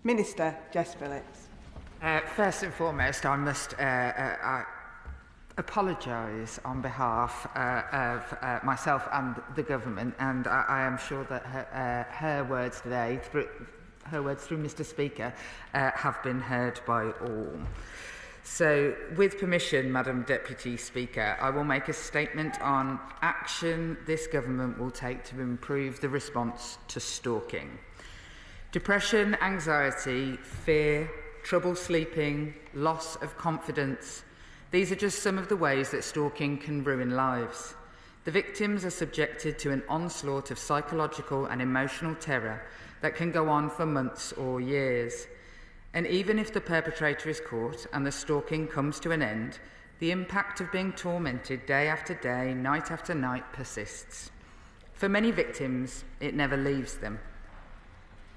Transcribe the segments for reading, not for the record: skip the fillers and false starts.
Minister Jess Phillips. First and foremost, I must apologise on behalf of myself and the government, and I am sure that her words today, through Mr. Speaker, have been heard by all. So, with permission, Madam Deputy Speaker, I will make a statement on action this government will take to improve the response to stalking. Depression, anxiety, fear, trouble sleeping, loss of confidence. These are just some of the ways that stalking can ruin lives. The victims are subjected to an onslaught of psychological and emotional terror that can go on for months or years. And even if the perpetrator is caught and the stalking comes to an end, the impact of being tormented day after day, night after night persists. For many victims, it never leaves them.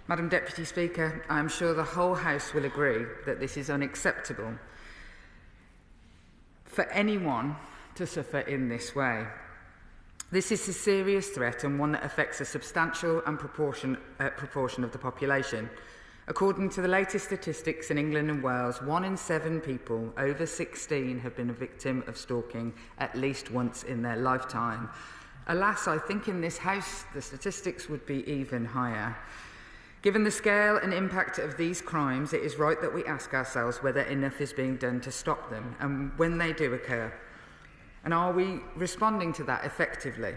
Madam Deputy Speaker, I am sure the whole House will agree that this is unacceptable for anyone to suffer in this way. This is a serious threat and one that affects a substantial and proportion of the population. According to the latest statistics in England and Wales, 1 in 7 people over 16 have been a victim of stalking at least once in their lifetime. Alas, I think in this House the statistics would be even higher. Given the scale and impact of these crimes, it is right that we ask ourselves whether enough is being done to stop them and when they do occur. And are we responding to that effectively?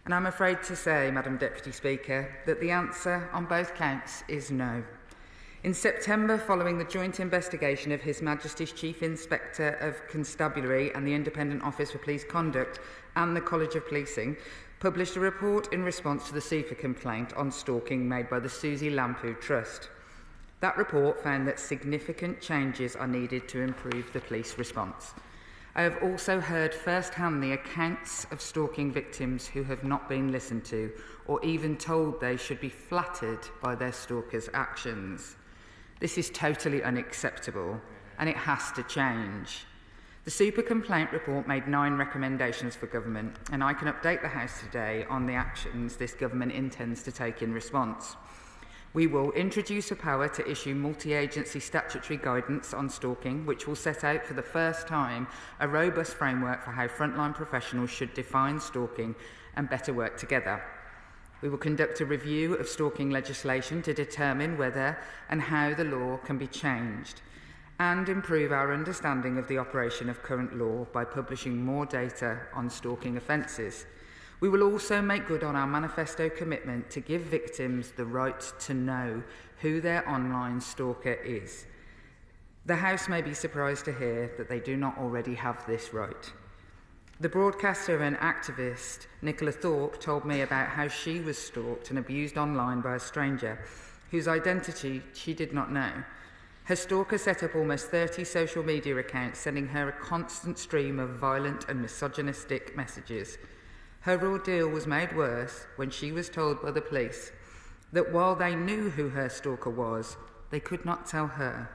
And I'm afraid to say, Madam Deputy Speaker, that the answer on both counts is no. In September, following the joint investigation of His Majesty's Chief Inspector of Constabulary and the Independent Office for Police Conduct and the College of Policing, published a report in response to the super complaint on stalking made by the Susie Lampu Trust. That report found that significant changes are needed to improve the police response. I have also heard firsthand the accounts of stalking victims who have not been listened to or even told they should be flattered by their stalkers' actions. This is totally unacceptable and it has to change. The Super Complaint Report made 9 recommendations for government, and I can update the House today on the actions this government intends to take in response. We will introduce a power to issue multi-agency statutory guidance on stalking, which will set out for the first time a robust framework for how frontline professionals should define stalking and better work together. We will conduct a review of stalking legislation to determine whether and how the law can be changed, and improve our understanding of the operation of current law by publishing more data on stalking offences. We will also make good on our manifesto commitment to give victims the right to know who their online stalker is. The House may be surprised to hear that they do not already have this right. The broadcaster and activist Nicola Thorpe told me about how she was stalked and abused online by a stranger whose identity she did not know. Her stalker set up almost 30 social media accounts, sending her a constant stream of violent and misogynistic messages. Her ordeal was made worse when she was told by the police that while they knew who her stalker was, they could not tell her,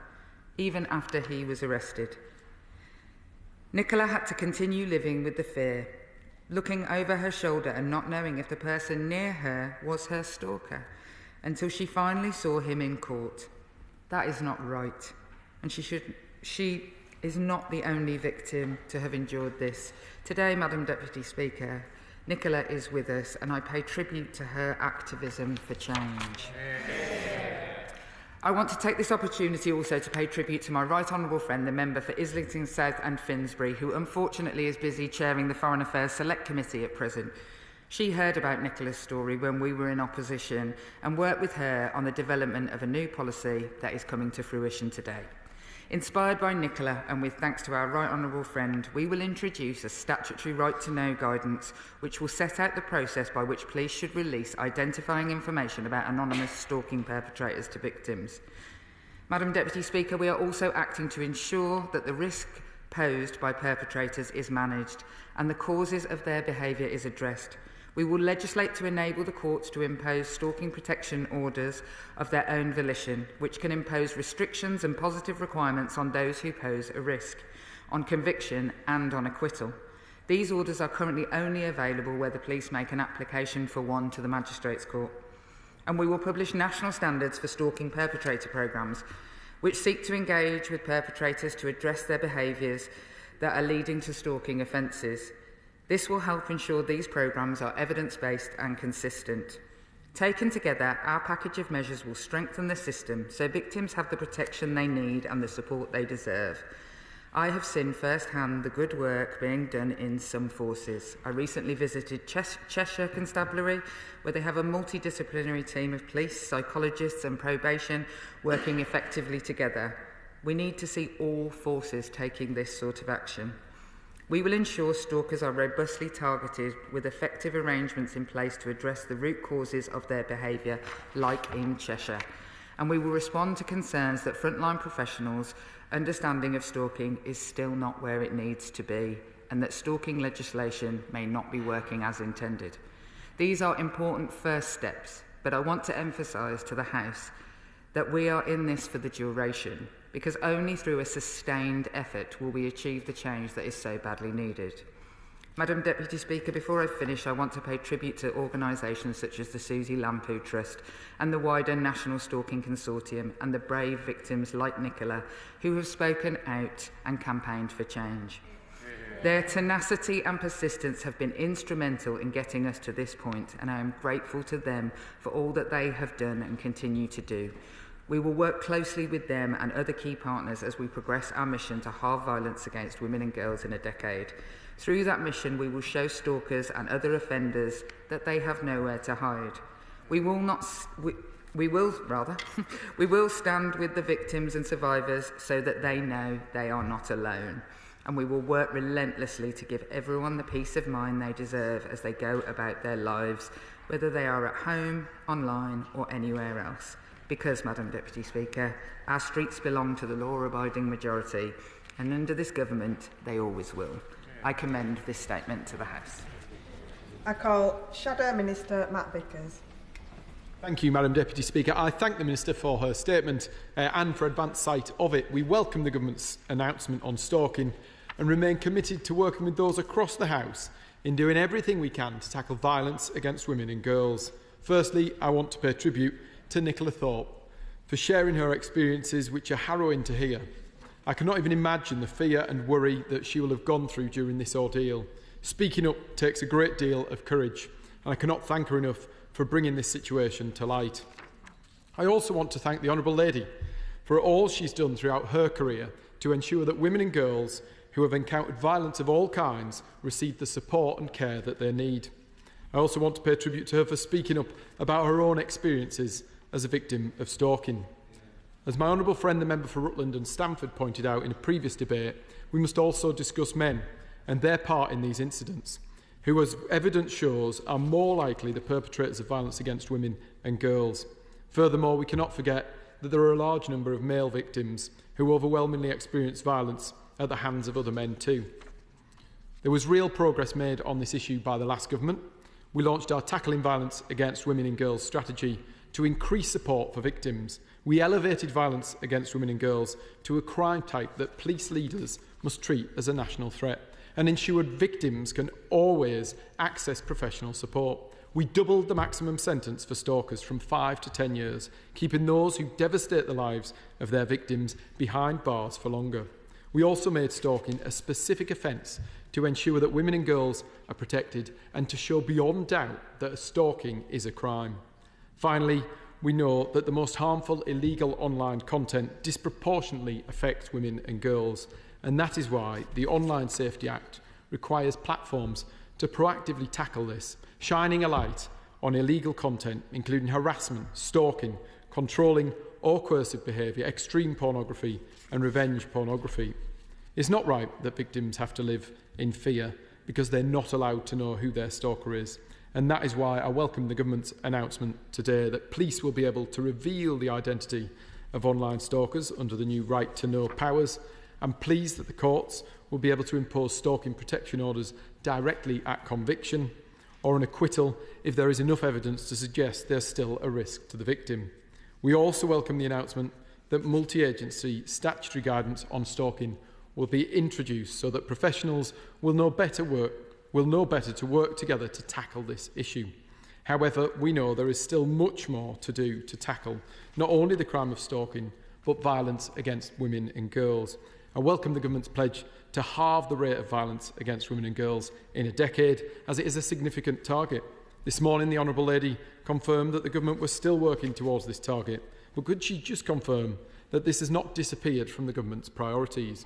even after he was arrested. Nicola had to continue living with the fear, looking over her shoulder and not knowing if the person near her was her stalker, until she finally saw him in court. That is not right, and she is not the only victim to have endured this. Today, Madam Deputy Speaker, Nicola is with us, and I pay tribute to her activism for change. I want to take this opportunity also to pay tribute to my right honourable friend, the member for Islington South and Finsbury, who unfortunately is busy chairing the Foreign Affairs Select Committee at present. She heard about Nicola's story when we were in opposition and worked with her on the development of a new policy that is coming to fruition today. Inspired by Nicola and with thanks to our right honourable friend, we will introduce a statutory right to know guidance which will set out the process by which police should release identifying information about anonymous stalking perpetrators to victims. Madam Deputy Speaker, we are also acting to ensure that the risk posed by perpetrators is managed and the causes of their behaviour is addressed. We will legislate to enable the courts to impose stalking protection orders of their own volition, which can impose restrictions and positive requirements on those who pose a risk, on conviction and on acquittal. These orders are currently only available where the police make an application for one to the Magistrates' Court. And we will publish national standards for stalking perpetrator programmes, which seek to engage with perpetrators to address their behaviours that are leading to stalking offences. This will help ensure these programmes are evidence-based and consistent. Taken together, our package of measures will strengthen the system so victims have the protection they need and the support they deserve. I have seen firsthand the good work being done in some forces. I recently visited Cheshire Constabulary, where they have a multidisciplinary team of police, psychologists and probation working effectively together. We need to see all forces taking this sort of action. We will ensure stalkers are robustly targeted with effective arrangements in place to address the root causes of their behaviour, like in Cheshire. And we will respond to concerns that frontline professionals' understanding of stalking is still not where it needs to be, and that stalking legislation may not be working as intended. These are important first steps, but I want to emphasise to the House that we are in this for the duration, because only through a sustained effort will we achieve the change that is so badly needed. Madam Deputy Speaker, before I finish, I want to pay tribute to organisations such as the Susie Lampu Trust and the wider National Stalking Consortium and the brave victims like Nicola who have spoken out and campaigned for change. Their tenacity and persistence have been instrumental in getting us to this point, and I am grateful to them for all that they have done and continue to do. We will work closely with them and other key partners as we progress our mission to halve violence against women and girls in a decade. Through that mission, we will show stalkers and other offenders that they have nowhere to hide. We will stand with the victims and survivors so that they know they are not alone. And we will work relentlessly to give everyone the peace of mind they deserve as they go about their lives, whether they are at home, online, or anywhere else. Because, Madam Deputy Speaker, our streets belong to the law-abiding majority, and under this government, they always will. I commend this statement to the House. I call Shadow Minister Matt Vickers. Thank you, Madam Deputy Speaker. I thank the Minister for her statement and for advance sight of it. We welcome the Government's announcement on stalking and remain committed to working with those across the House in doing everything we can to tackle violence against women and girls. Firstly, I want to pay tribute to Nicola Thorpe for sharing her experiences, which are harrowing to hear. I cannot even imagine the fear and worry that she will have gone through during this ordeal. Speaking up takes a great deal of courage, and I cannot thank her enough for bringing this situation to light. I also want to thank the Honourable Lady for all she's done throughout her career to ensure that women and girls who have encountered violence of all kinds receive the support and care that they need. I also want to pay tribute to her for speaking up about her own experiences as a victim of stalking. As my honourable friend, the member for Rutland and Stamford, pointed out in a previous debate, we must also discuss men and their part in these incidents, who, as evidence shows, are more likely the perpetrators of violence against women and girls. Furthermore, we cannot forget that there are a large number of male victims who overwhelmingly experience violence at the hands of other men too. There was real progress made on this issue by the last government. We launched our Tackling Violence Against Women and Girls strategy to increase support for victims. We elevated violence against women and girls to a crime type that police leaders must treat as a national threat and ensured victims can always access professional support. We doubled the maximum sentence for stalkers from 5 to 10 years, keeping those who devastate the lives of their victims behind bars for longer. We also made stalking a specific offence to ensure that women and girls are protected and to show beyond doubt that stalking is a crime. Finally, we know that the most harmful illegal online content disproportionately affects women and girls, and that is why the Online Safety Act requires platforms to proactively tackle this, shining a light on illegal content, including harassment, stalking, controlling or coercive behaviour, extreme pornography and revenge pornography. It's not right that victims have to live in fear because they're not allowed to know who their stalker is. And that is why I welcome the government's announcement today that police will be able to reveal the identity of online stalkers under the new right to know powers. I'm pleased that the courts will be able to impose stalking protection orders directly at conviction or an acquittal if there is enough evidence to suggest there's still a risk to the victim. We also welcome the announcement that multi-agency statutory guidance on stalking will be introduced so that professionals will know better to work together to tackle this issue. However, we know there is still much more to do to tackle not only the crime of stalking, but violence against women and girls. I welcome the government's pledge to halve the rate of violence against women and girls in a decade, as it is a significant target. This morning, the Honourable Lady confirmed that the government was still working towards this target, but could she just confirm that this has not disappeared from the government's priorities?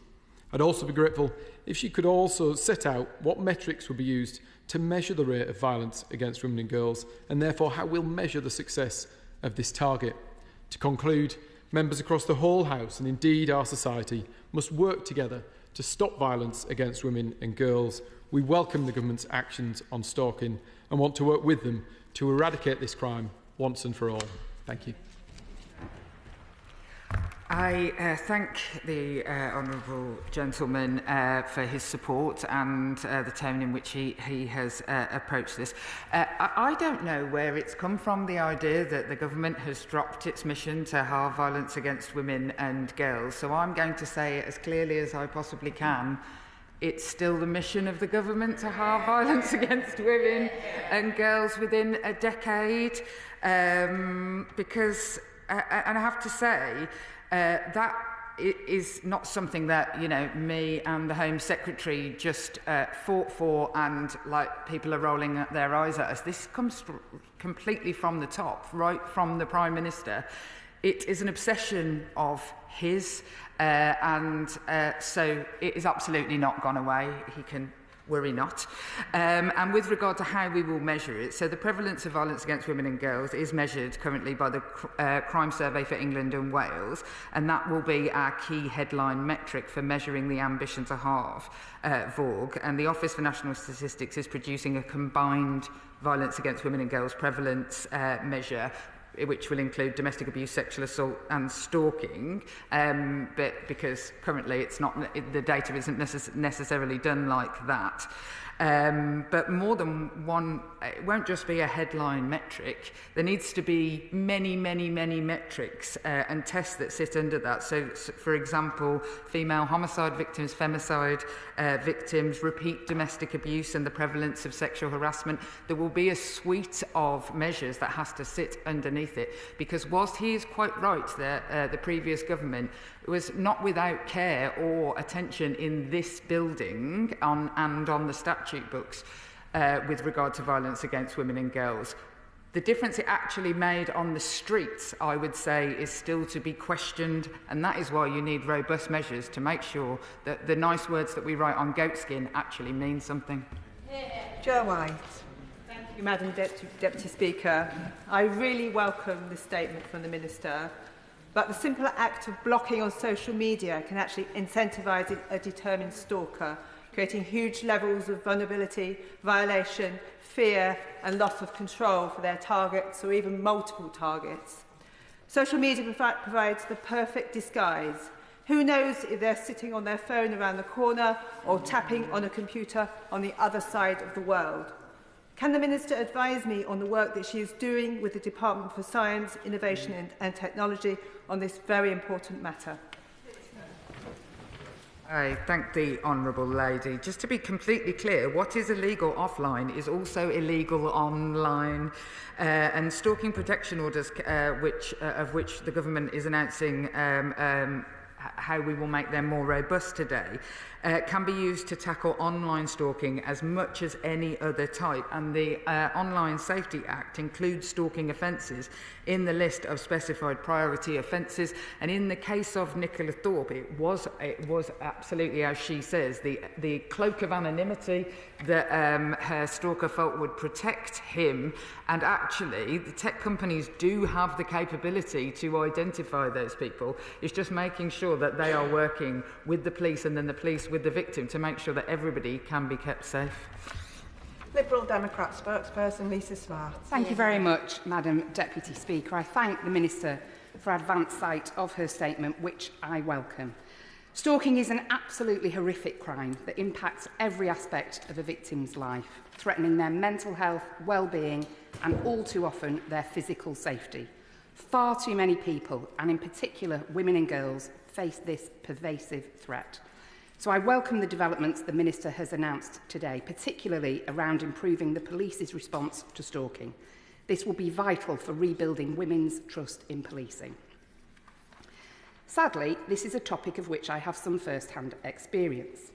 I'd also be grateful if she could also set out what metrics will be used to measure the rate of violence against women and girls, and therefore how we'll measure the success of this target. To conclude, members across the whole House, and indeed our society, must work together to stop violence against women and girls. We welcome the government's actions on stalking and want to work with them to eradicate this crime once and for all. Thank you. I thank the honourable gentleman for his support and the tone in which he has approached this. I don't know where it's come from, the idea that the government has dropped its mission to halve violence against women and girls, so I'm going to say it as clearly as I possibly can. It's still the mission of the government to halve violence against women and girls within a decade, because, and I have to say, that is not something that, you know, me and the Home Secretary just fought for and, like, people are rolling their eyes at us. This comes completely from the top, right from the Prime Minister. It is an obsession of his, and so it is absolutely not gone away. He can worry not. And with regard to how we will measure it, so the prevalence of violence against women and girls is measured currently by the Crime Survey for England and Wales, and that will be our key headline metric for measuring the ambition to halve VOG. And the Office for National Statistics is producing a combined violence against women and girls prevalence measure, which will include domestic abuse, sexual assault and stalking, but because currently it's not, the data isn't necessarily done like that. But more than one, it won't just be a headline metric. There needs to be many metrics and tests that sit under that. So, for example, female homicide victims, femicide victims, repeat domestic abuse and the prevalence of sexual harassment. There will be a suite of measures that has to sit underneath it, because whilst he is quite right that the previous government was not without care or attention in this building and on the statute books with regard to violence against women and girls. The difference it actually made on the streets, I would say, is still to be questioned, and that is why you need robust measures to make sure that the nice words that we write on goatskin actually mean something. Joe White. Thank you, Madam Deputy Speaker. I really welcome the statement from the Minister, but the simple act of blocking on social media can actually incentivise a determined stalker, creating huge levels of vulnerability, violation, fear and loss of control for their targets or even multiple targets. Social media provides the perfect disguise. Who knows if they're sitting on their phone around the corner or tapping on a computer on the other side of the world? Can the Minister advise me on the work that she is doing with the Department for Science, Innovation and Technology on this very important matter? I thank the Honourable Lady. Just to be completely clear, what is illegal offline is also illegal online, and stalking protection orders, of which the government is announcing how we will make them more robust today, can be used to tackle online stalking as much as any other type, and the Online Safety Act includes stalking offences in the list of specified priority offences. And in the case of Nicola Thorpe, it was absolutely, as she says, the cloak of anonymity that her stalker felt would protect him. And actually, the tech companies do have the capability to identify those people. It's just making sure that they are working with the police and then the police with the victim to make sure that everybody can be kept safe. Liberal Democrat spokesperson Lisa Smart. Thank you very much, Madam Deputy Speaker. I thank the Minister for advance sight of her statement, which I welcome. Stalking is an absolutely horrific crime that impacts every aspect of a victim's life, threatening their mental health, well-being and all too often their physical safety. Far too many people, and in particular women and girls, face this pervasive threat. So I welcome the developments the Minister has announced today, particularly around improving the police's response to stalking. This will be vital for rebuilding women's trust in policing. Sadly, this is a topic of which I have some first-hand experience.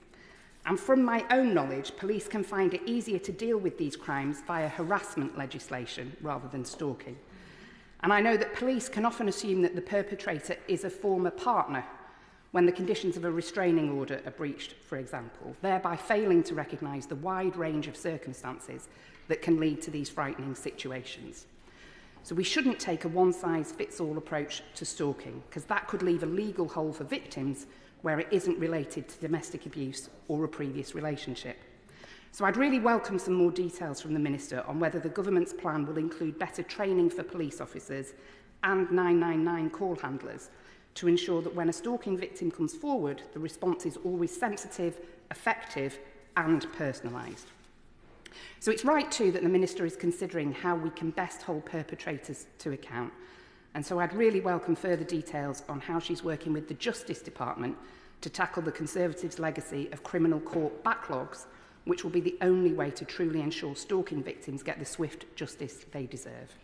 And from my own knowledge, police can find it easier to deal with these crimes via harassment legislation rather than stalking. And I know that police can often assume that the perpetrator is a former partner when the conditions of a restraining order are breached, for example, thereby failing to recognise the wide range of circumstances that can lead to these frightening situations. So we shouldn't take a one-size-fits-all approach to stalking, because that could leave a legal hole for victims where it isn't related to domestic abuse or a previous relationship. So I'd really welcome some more details from the Minister on whether the government's plan will include better training for police officers and 999 call handlers to ensure that when a stalking victim comes forward, the response is always sensitive, effective and personalised. So it's right too that the Minister is considering how we can best hold perpetrators to account. And so I'd really welcome further details on how she's working with the Justice Department to tackle the Conservatives' legacy of criminal court backlogs, which will be the only way to truly ensure stalking victims get the swift justice they deserve.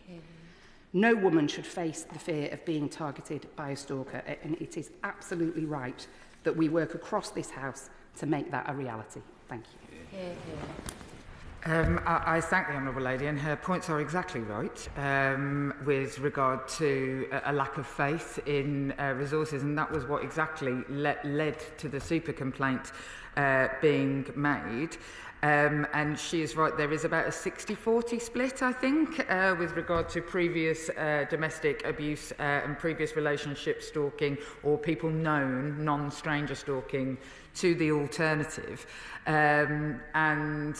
No woman should face the fear of being targeted by a stalker, and it is absolutely right that we work across this House to make that a reality. Thank you. I thank the Honourable Lady, and her points are exactly right with regard to a lack of faith in resources, and that was what exactly led to the super complaint being made. And she is right, there is about a 60-40 split, I think, with regard to previous domestic abuse and previous relationship stalking, or people known, non-stranger stalking, to the alternative. And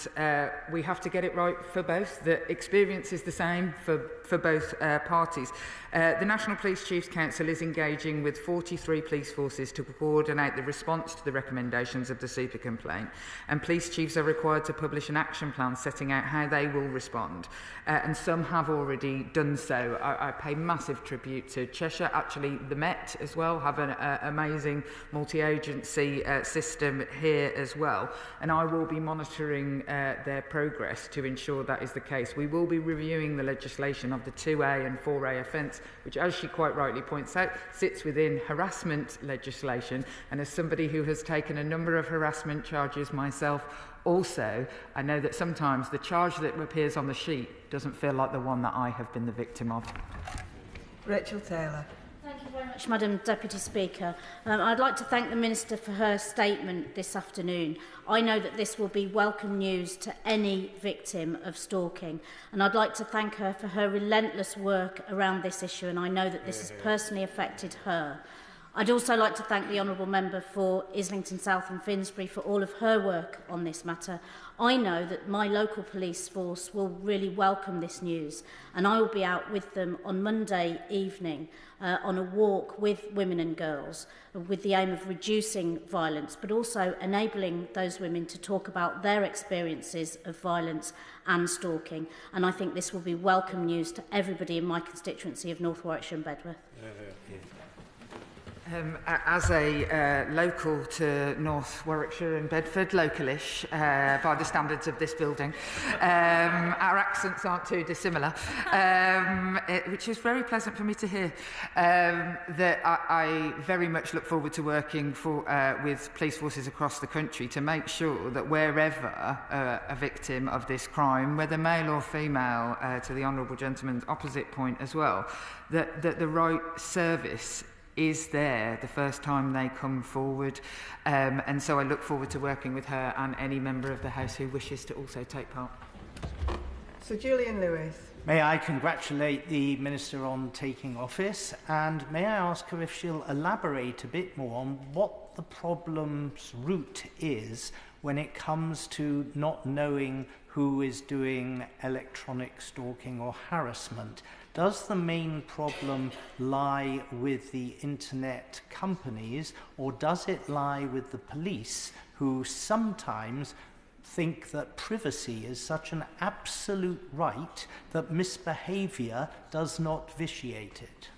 we have to get it right for both. The experience is the same for both parties. The National Police Chiefs Council is engaging with 43 police forces to coordinate the response to the recommendations of the super complaint, and police chiefs are required to publish an action plan setting out how they will respond, and some have already done so. I pay massive tribute to Cheshire, actually the Met as well, have an amazing multi-agency system here as well, and I will be monitoring their progress to ensure that is the case. We will be reviewing the legislation of the 2A and 4A offence, which, as she quite rightly points out, sits within harassment legislation, and as somebody who has taken a number of harassment charges myself also, I know that sometimes the charge that appears on the sheet doesn't feel like the one that I have been the victim of. Rachel Taylor. Thank you very much, Madam Deputy Speaker. I'd like to thank the Minister for her statement this afternoon. I know that this will be welcome news to any victim of stalking, and I'd like to thank her for her relentless work around this issue, and I know that this has personally affected her. I'd also like to thank the Honourable Member for Islington South and Finsbury for all of her work on this matter. I know that my local police force will really welcome this news, and I will be out with them on Monday evening on a walk with women and girls with the aim of reducing violence, but also enabling those women to talk about their experiences of violence and stalking. And I think this will be welcome news to everybody in my constituency of North Warwickshire and Bedworth. As a local to North Warwickshire and Bedford, localish by the standards of this building, our accents aren't too dissimilar, which is very pleasant for me to hear. That I very much look forward to working with police forces across the country to make sure that wherever a victim of this crime, whether male or female, to the Honourable Gentleman's opposite point as well, that the right service is there the first time they come forward, and so I look forward to working with her and any member of the House who wishes to also take part. Sir Julian Lewis. May I congratulate the Minister on taking office, and may I ask her if she'll elaborate a bit more on what the problem's root is when it comes to not knowing who is doing electronic stalking or harassment. Does the main problem lie with the internet companies, or does it lie with the police, who sometimes think that privacy is such an absolute right that misbehaviour does not vitiate it?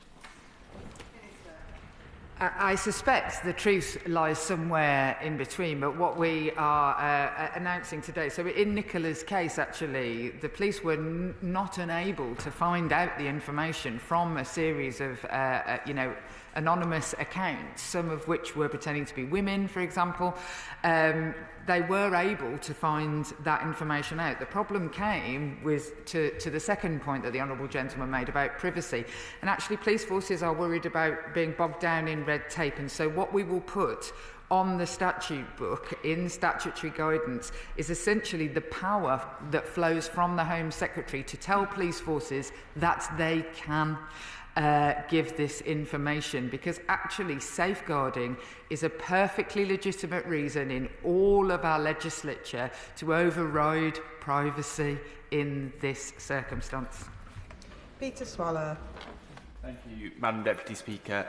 I suspect the truth lies somewhere in between, but what we are announcing today, so in Nicola's case, actually, the police were not unable to find out the information from a series of, anonymous accounts, some of which were pretending to be women, for example. They were able to find that information out. The problem came to the second point that the Honourable Gentleman made about privacy. And actually, police forces are worried about being bogged down in red tape. And so what we will put on the statute book in statutory guidance is essentially the power that flows from the Home Secretary to tell police forces that they can give this information, because actually safeguarding is a perfectly legitimate reason in all of our legislature to override privacy in this circumstance. Peter Swallow. Thank you, Madam Deputy Speaker.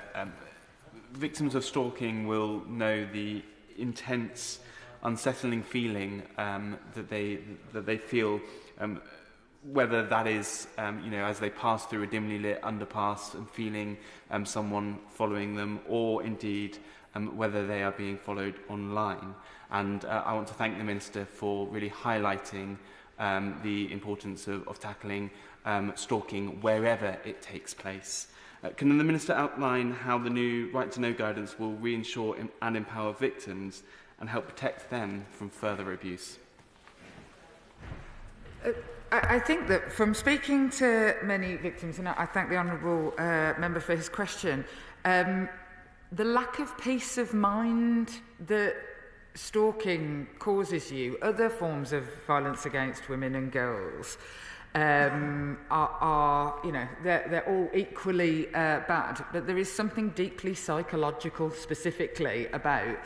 Victims of stalking will know the intense, unsettling feeling that they feel, whether that is, as they pass through a dimly lit underpass and feeling someone following them, or indeed whether they are being followed online. And I want to thank the Minister for really highlighting the importance of tackling stalking wherever it takes place. Can the Minister outline how the new Right to Know guidance will reinsure and empower victims and help protect them from further abuse? I think that from speaking to many victims, and I thank the Honourable Member for his question, the lack of peace of mind that stalking causes you, other forms of violence against women and girls, they're all equally bad. But there is something deeply psychological specifically about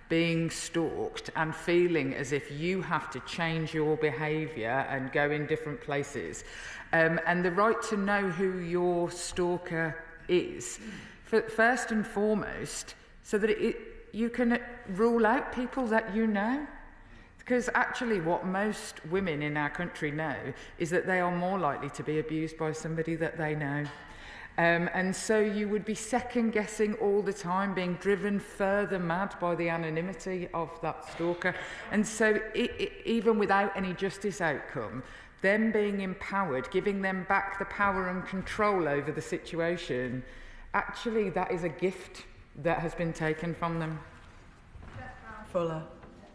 being stalked and feeling as if you have to change your behaviour and go in different places. And the right to know who your stalker is, first and foremost, so that you can rule out people that you know. Because actually what most women in our country know is that they are more likely to be abused by somebody that they know. And so you would be second-guessing all the time, being driven further mad by the anonymity of that stalker. And so even without any justice outcome, them being empowered, giving them back the power and control over the situation, actually that is a gift that has been taken from them. Fuller.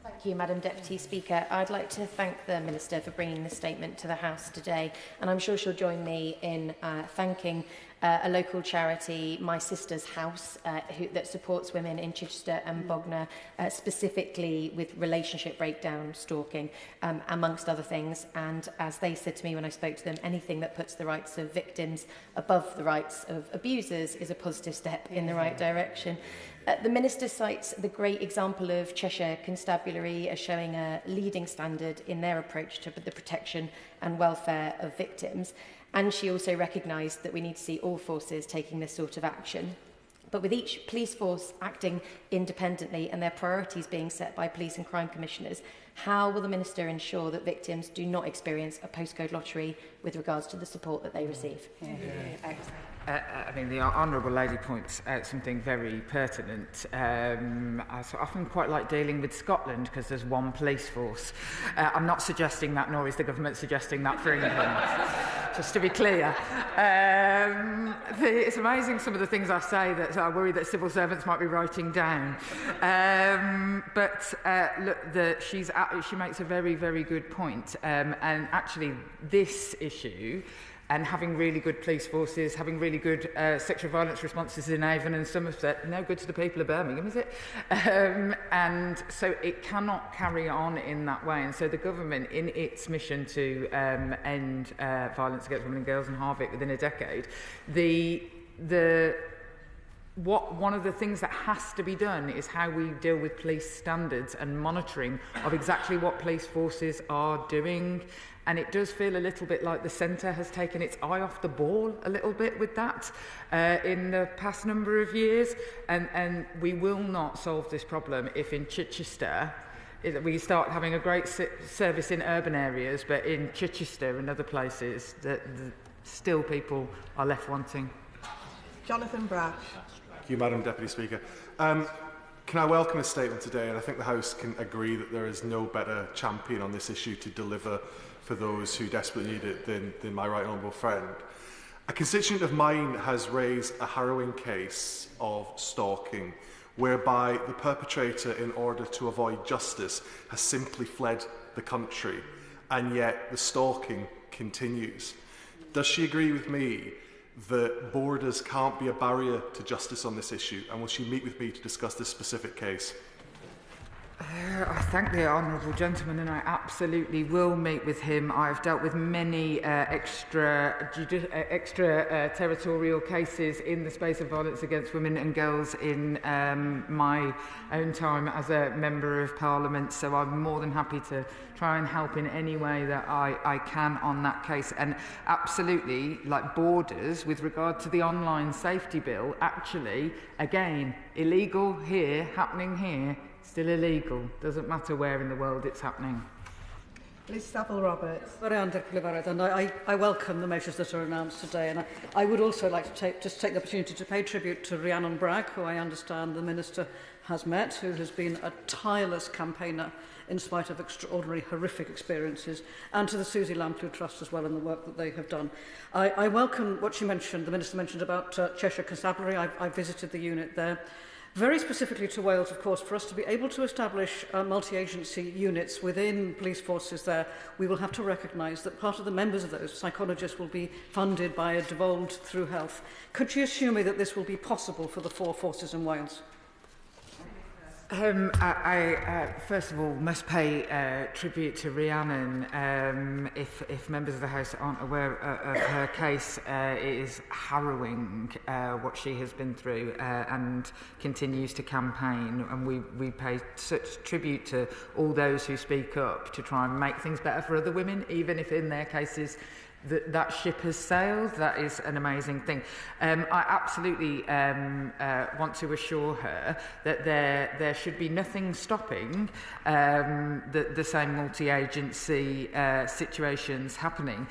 Thank you, Madam Deputy Speaker. I'd like to thank the Minister for bringing this statement to the House today, and I'm sure she'll join me in thanking a local charity, My Sister's House, that supports women in Chichester and Bognor, specifically with relationship breakdown, stalking, amongst other things. And as they said to me when I spoke to them, anything that puts the rights of victims above the rights of abusers is a positive step in the right direction. The Minister cites the great example of Cheshire Constabulary as showing a leading standard in their approach to the protection and welfare of victims. And she also recognised that we need to see all forces taking this sort of action. But with each police force acting independently and their priorities being set by police and crime commissioners, how will the Minister ensure that victims do not experience a postcode lottery with regards to the support that they receive? The Honourable Lady points out something very pertinent. I so often quite like dealing with Scotland because there's one police force. I'm not suggesting that, nor is the government suggesting that for England, just to be clear. It's amazing some of the things I say that I worry that civil servants might be writing down. Look, she makes a very, very good point. And actually, this issue, and having really good police forces, having really good sexual violence responses in Avon and Somerset, no good to the people of Birmingham, is it? And so it cannot carry on in that way. And so the government, in its mission to end violence against women and girls and halve it within a decade, one of the things that has to be done is how we deal with police standards and monitoring of exactly what police forces are doing. And it does feel a little bit like the centre has taken its eye off the ball a little bit with that in the past number of years. And we will not solve this problem if in Chichester we start having a great service in urban areas, but in Chichester and other places, still people are left wanting. Jonathan Brash. Thank you, Madam Deputy Speaker. Can I welcome a statement today? And I think the House can agree that there is no better champion on this issue to deliver for those who desperately need it than my right honourable friend. A constituent of mine has raised a harrowing case of stalking, whereby the perpetrator, in order to avoid justice, has simply fled the country, and yet the stalking continues. Does she agree with me that borders can't be a barrier to justice on this issue, and will she meet with me to discuss this specific case? I thank the honourable gentleman, and I absolutely will meet with him. I've dealt with many extra-territorial cases in the space of violence against women and girls in my own time as a Member of Parliament, so I'm more than happy to try and help in any way that I can on that case. And absolutely, like borders, with regard to the online safety bill, actually, again, illegal here, happening here, still illegal. Doesn't matter where in the world it's happening. Liz Saville-Roberts. And I welcome the measures that are announced today. And I would also like to take the opportunity to pay tribute to Rhiannon Bragg, who I understand the Minister has met, who has been a tireless campaigner in spite of extraordinary, horrific experiences, and to the Susie Lamplugh Trust as well in the work that they have done. I welcome what she mentioned, the Minister mentioned about Cheshire Constabulary. I visited the unit there. Very specifically to Wales, of course, for us to be able to establish multi-agency units within police forces there, we will have to recognise that part of the members of those psychologists will be funded by a devolved through health. Could you assure me that this will be possible for the 4 forces in Wales? I first of all must pay tribute to Rhiannon. If members of the House aren't aware of her case, it is harrowing what she has been through and continues to campaign, and we pay such tribute to all those who speak up to try and make things better for other women, even if in their cases that ship has sailed. That is an amazing thing. I absolutely want to assure her that there should be nothing stopping the same multi-agency situations happening.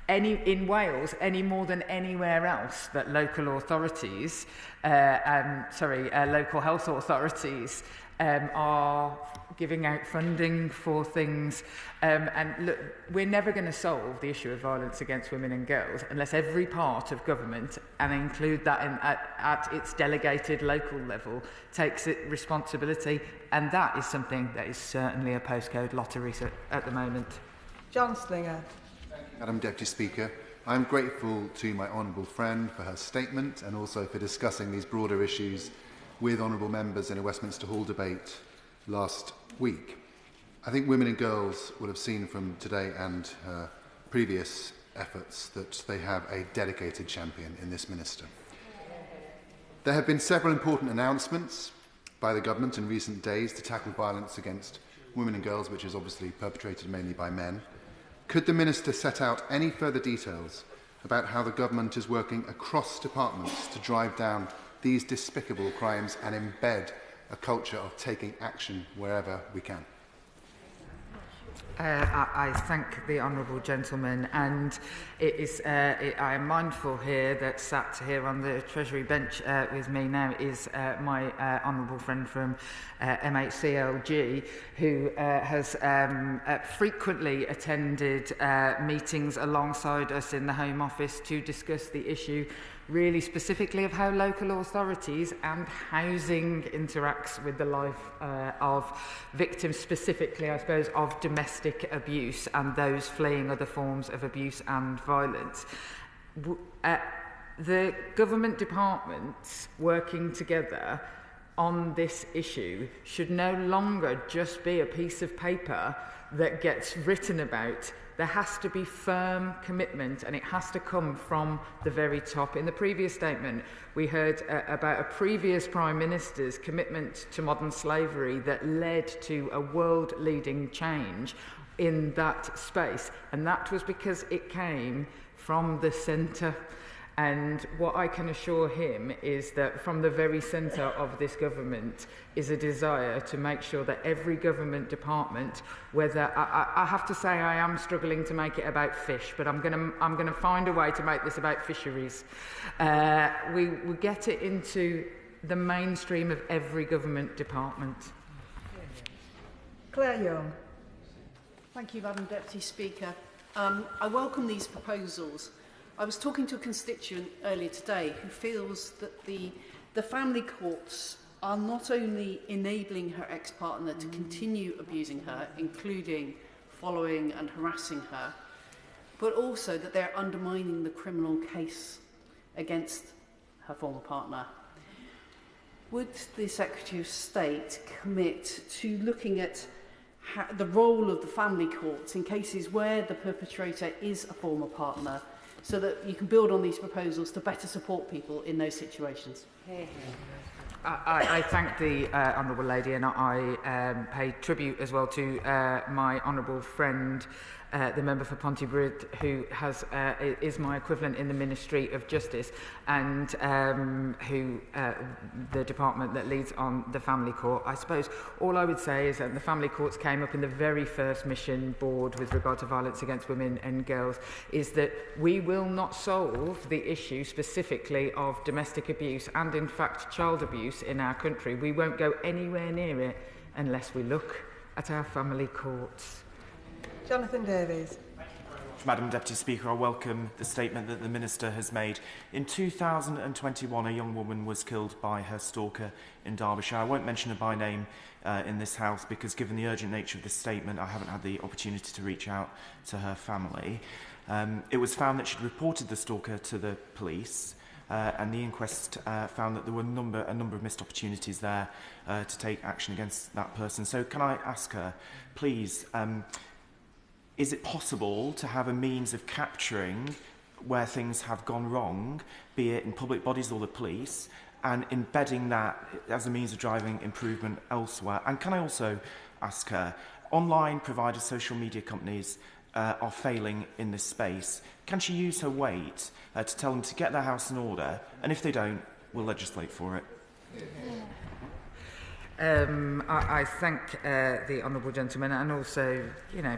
In Wales, any more than anywhere else, that local authorities, local health authorities are giving out funding for things. And look, we're never going to solve the issue of violence against women and girls unless every part of government, and include that at its delegated local level, takes it responsibility. And that is something that is certainly a postcode lottery at the moment. John Slinger. Madam Deputy Speaker, I am grateful to my honourable friend for her statement and also for discussing these broader issues with honourable members in a Westminster Hall debate last week. I think women and girls will have seen from today and her previous efforts that they have a dedicated champion in this Minister. There have been several important announcements by the government in recent days to tackle violence against women and girls, which is obviously perpetrated mainly by men. Could the Minister set out any further details about how the government is working across departments to drive down these despicable crimes and embed a culture of taking action wherever we can? I thank the honourable gentleman, and I am mindful here that sat here on the Treasury bench with me now is my honourable friend from MHCLG, who has frequently attended meetings alongside us in the Home Office to discuss the issue really specifically of how local authorities and housing interacts with the life of victims, specifically, I suppose, of domestic abuse and those fleeing other forms of abuse and violence. The government departments working together on this issue should no longer just be a piece of paper that gets written about. There has to be firm commitment, and it has to come from the very top. In the previous statement, we heard about a previous Prime Minister's commitment to modern slavery that led to a world-leading change in that space, and that was because it came from the centre. And what I can assure him is that from the very centre of this government is a desire to make sure that every government department, whether I have to say I am struggling to make it about fish, but I'm going to find a way to make this about fisheries. We get it into the mainstream of every government department. Claire Young. Thank you, Madam Deputy Speaker. I welcome these proposals. I was talking to a constituent earlier today who feels that the family courts are not only enabling her ex-partner to continue abusing her, including following and harassing her, but also that they're undermining the criminal case against her former partner. Would the Secretary of State commit to looking at the role of the family courts in cases where the perpetrator is a former partner, so that you can build on these proposals to better support people in those situations? I thank the honourable lady, and I pay tribute as well to my honourable friend, the member for Pontypridd, who is my equivalent in the Ministry of Justice, and who the department that leads on the family court. I suppose all I would say is that the family courts came up in the very first mission board with regard to violence against women and girls, is that we will not solve the issue specifically of domestic abuse and in fact child abuse in our country. We won't go anywhere near it unless we look at our family courts. Jonathan Davies. Madam Deputy Speaker, I welcome the statement that the Minister has made. In 2021, a young woman was killed by her stalker in Derbyshire. I won't mention her by name in this House because, given the urgent nature of this statement, I haven't had the opportunity to reach out to her family. It was found that she'd reported the stalker to the police, and the inquest found that there were a number of missed opportunities there to take action against that person. So can I ask her, please, is it possible to have a means of capturing where things have gone wrong, be it in public bodies or the police, and embedding that as a means of driving improvement elsewhere? And can I also ask her, online providers, social media companies are failing in this space. Can she use her weight to tell them to get their house in order? And if they don't, we'll legislate for it. I thank the honourable gentleman, and also,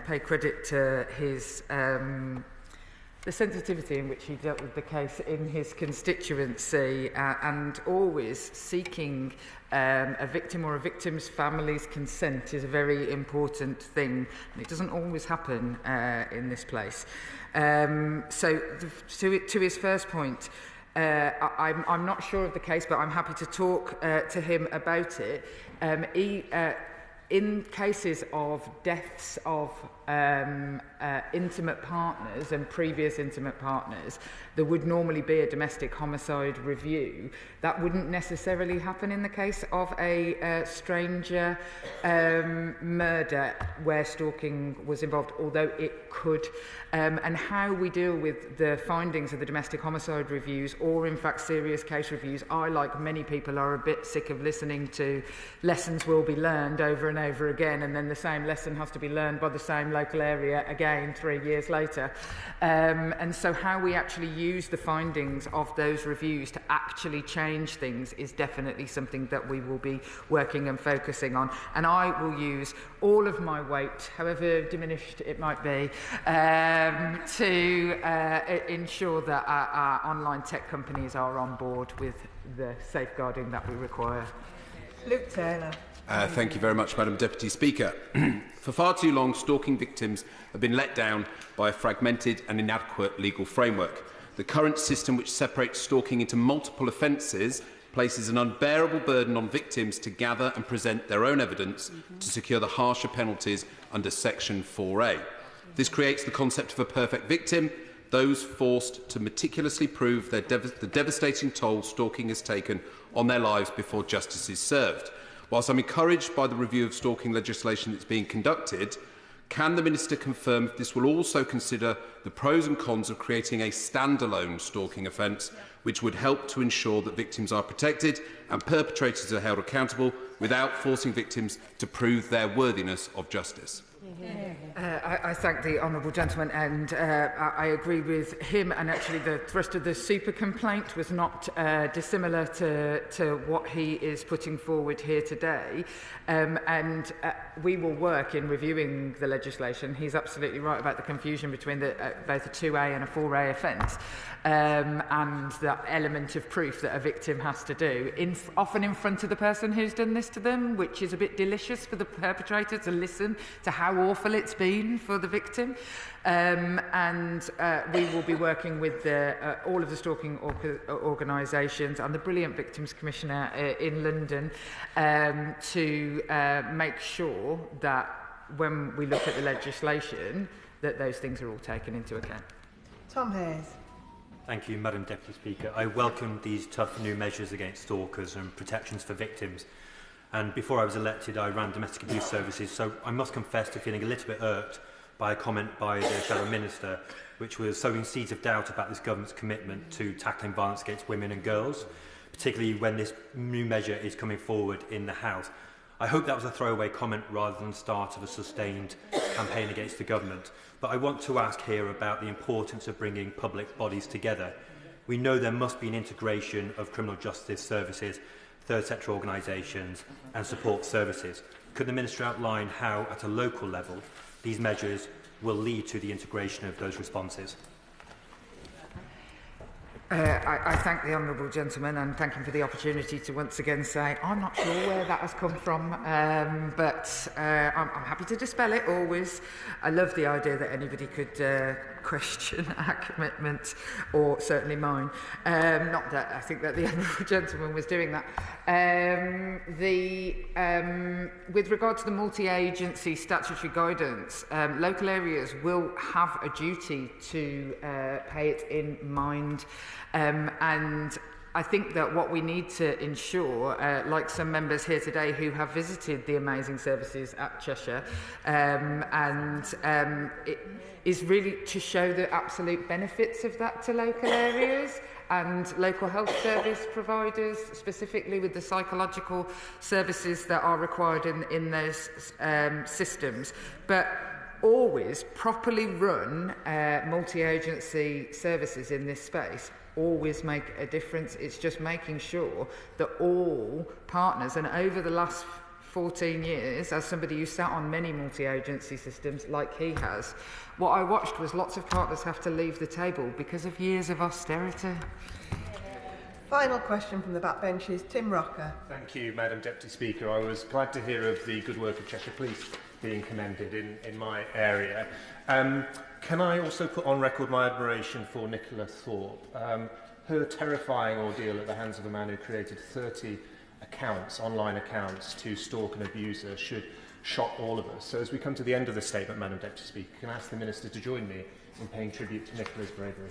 pay credit to his the sensitivity in which he dealt with the case in his constituency, and always seeking a victim or a victim's family's consent is a very important thing, and it doesn't always happen in this place. So to his first point, I'm not sure of the case, but I'm happy to talk to him about it. In cases of deaths of intimate partners and previous intimate partners, there would normally be a domestic homicide review. That wouldn't necessarily happen in the case of a stranger murder where stalking was involved, although it could. And how we deal with the findings of the domestic homicide reviews, or in fact serious case reviews, I, like many people, are a bit sick of listening to lessons will be learned over and over again, and then the same lesson has to be learned by the same local area again 3 years later. And so how we actually use the findings of those reviews to actually change things is definitely something that we will be working and focusing on. And I will use all of my weight, however diminished it might be, to ensure that our online tech companies are on board with the safeguarding that we require. Luke Taylor. Thank you very much, Madam Deputy Speaker. For far too long, stalking victims have been let down by a fragmented and inadequate legal framework. The current system, which separates stalking into multiple offences, places an unbearable burden on victims to gather and present their own evidence to secure the harsher penalties under Section 4A. This creates the concept of a perfect victim, those forced to meticulously prove the devastating toll stalking has taken on their lives before justice is served. Whilst I'm encouraged by the review of stalking legislation that's being conducted, can the Minister confirm if this will also consider the pros and cons of creating a standalone stalking offence, which would help to ensure that victims are protected and perpetrators are held accountable without forcing victims to prove their worthiness of justice? I thank the honourable gentleman, and I agree with him, and actually the thrust of the super complaint was not dissimilar to what he is putting forward here today, and we will work in reviewing the legislation. He's absolutely right about the confusion between both a 2A and a 4A offence, and that element of proof that a victim has to do, often in front of the person who's done this to them, which is a bit delicious for the perpetrator to listen to how awful it's been for the victim. And we will be working with all of the stalking organisations and the brilliant Victims Commissioner in London to make sure that when we look at the legislation, that those things are all taken into account. Tom Hayes. Thank you, Madam Deputy Speaker. I welcome these tough new measures against stalkers and protections for victims. And before I was elected, I ran domestic abuse services, so I must confess to feeling a little bit irked by a comment by the Shadow Minister, which was sowing seeds of doubt about this government's commitment to tackling violence against women and girls, particularly when this new measure is coming forward in the House. I hope that was a throwaway comment rather than the start of a sustained campaign against the government. But I want to ask here about the importance of bringing public bodies together. We know there must be an integration of criminal justice services, third sector organisations and support services. Could the Minister outline how, at a local level, these measures will lead to the integration of those responses? I thank the honourable gentleman and thank him for the opportunity to once again say I'm not sure where that has come from, but I'm happy to dispel it always. I love the idea that anybody could question our commitment, or certainly mine. Not that I think that the honourable gentleman was doing that. With regard to the multi-agency statutory guidance, local areas will have a duty to pay it in mind. And I think that what we need to ensure, like some members here today who have visited the amazing services at Cheshire, it is really to show the absolute benefits of that to local areas and local health service providers, specifically with the psychological services that are required in those systems. But always properly run multi-agency services in this space always make a difference. It's just making sure that all partners, and over the last 14 years, as somebody who sat on many multi-agency systems like he has, what I watched was lots of partners have to leave the table because of years of austerity. Final question from the backbenches, Tim Rocker. Thank you, Madam Deputy Speaker. I was glad to hear of the good work of Cheshire Police being commended in my area. Can I also put on record my admiration for Nicola Thorpe? Her terrifying ordeal at the hands of a man who created 30 accounts, online accounts, to stalk and abuse her should shock all of us. So as we come to the end of the statement, Madam Deputy Speaker, can I ask the Minister to join me in paying tribute to Nicola's bravery?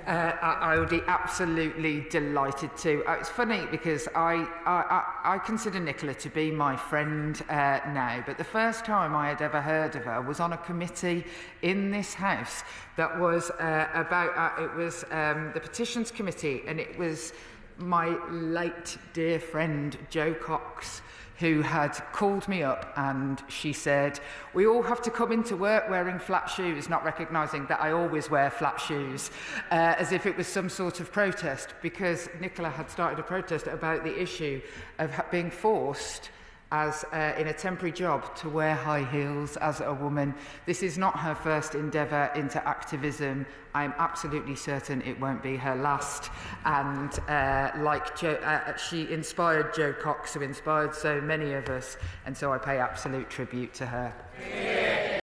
I would be absolutely delighted to. It's funny because I consider Nicola to be my friend now, but the first time I had ever heard of her was on a committee in this house that was the Petitions Committee, and it was my late dear friend Jo Cox who had called me up, and she said, we all have to come into work wearing flat shoes, not recognising that I always wear flat shoes, as if it was some sort of protest, because Nicola had started a protest about the issue of being forced as in a temporary job to wear high heels as a woman. This is not her first endeavour into activism. I'm absolutely certain it won't be her last. And she inspired Jo Cox, who inspired so many of us, and so I pay absolute tribute to her.